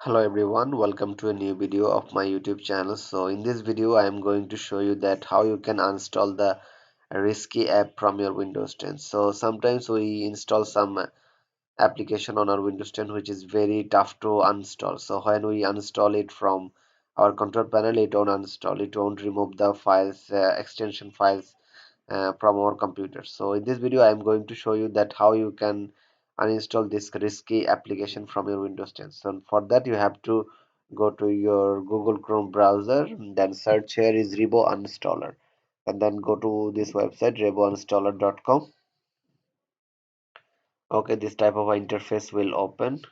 Hello everyone, welcome to a new video of my YouTube channel. So in this video I am going to show you that how you can uninstall the risky app from your Windows 10. So sometimes we install some application on our Windows 10 which is very tough to uninstall. So when we uninstall it from our control panel, it won't uninstall, it won't remove the files, extension files from our computer. So in this video I am going to show you that how you can uninstall this risky application from your Windows 10. So for that you have to go to your Google Chrome browser, then search here is Revo Uninstaller, and then go to this website revoinstaller.com. Okay, this type of interface will open.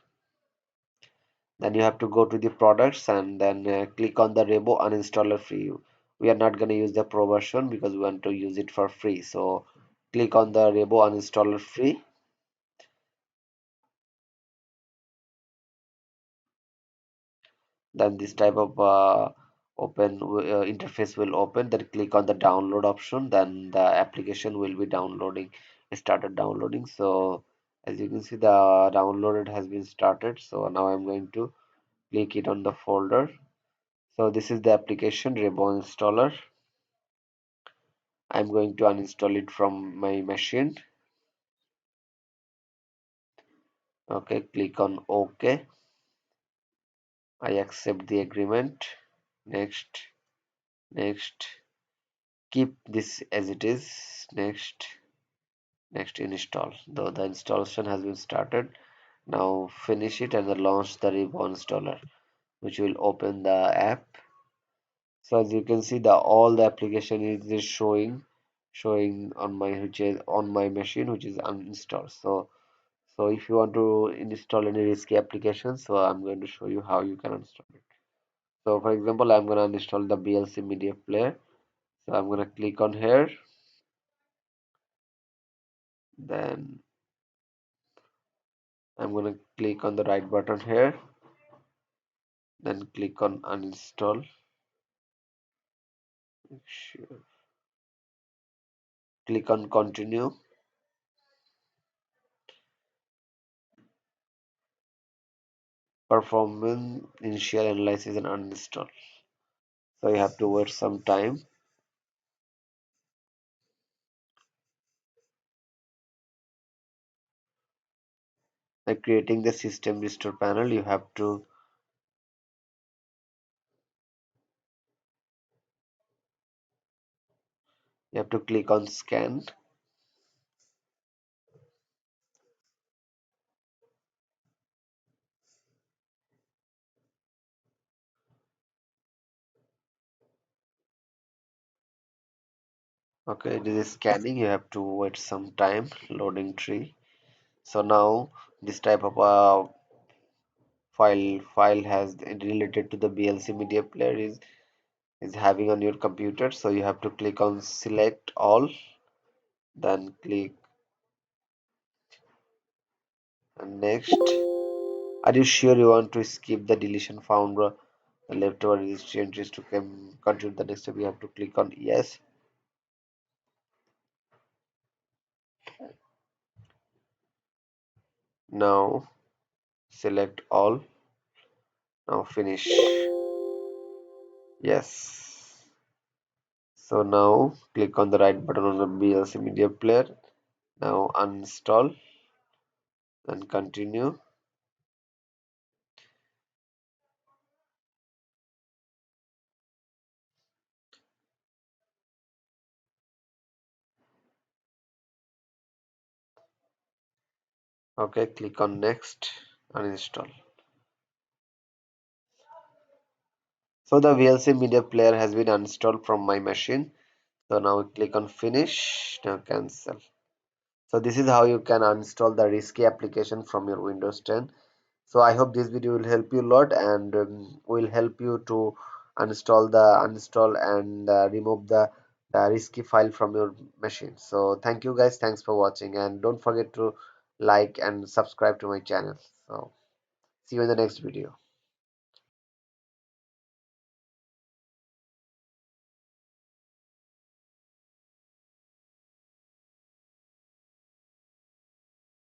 Then you have to go to the products and then click on the Revo Uninstaller free. We are not going to use the pro version because we want to use it for free. So click on the Revo Uninstaller free. Then this type of open interface will open. Then click on the download option. Then the application will be downloading, started downloading. So as you can see, the downloaded has been started. So now I'm going to click it on the folder. So this is the application Revo Installer. I'm going to uninstall it from my machine. Okay, click on OK. I accept the agreement. Next, next. Keep this as it is. Next install. Though the installation has been started. Now finish it and then launch the Revo installer, which will open the app. So as you can see, the all the application is showing on my machine, which is uninstalled. So if you want to install any risky application, so I'm going to show you how you can install it. So for example, I'm going to install the BLC media player. So I'm going to click on here. Then I'm going to click on the right button here. Then click on uninstall. Sure. Click on continue. Performance initial analysis and uninstall. So you have to wait some time. Like creating the system restore panel, you have to click on scan. Okay, this is scanning. You have to wait some time. Loading tree. So now this type of file has related to the BLC media player is having on your computer. So you have to click on select all, then click next. Are you sure you want to skip the deletion found the leftover registry entries to continue the next step? You have to click on yes. Now select all. Now finish. Yes. So now click on the right button on the BLC media player. Now uninstall and continue. Okay, click on next, uninstall. So the VLC media player has been uninstalled from my machine. So now click on finish. Now cancel. So this is how you can uninstall the risky application from your Windows 10. So I hope this video will help you a lot and will help you to uninstall and remove the risky file from your machine. So thank you guys, thanks for watching, and don't forget to like and subscribe to my channel. So see you in the next video.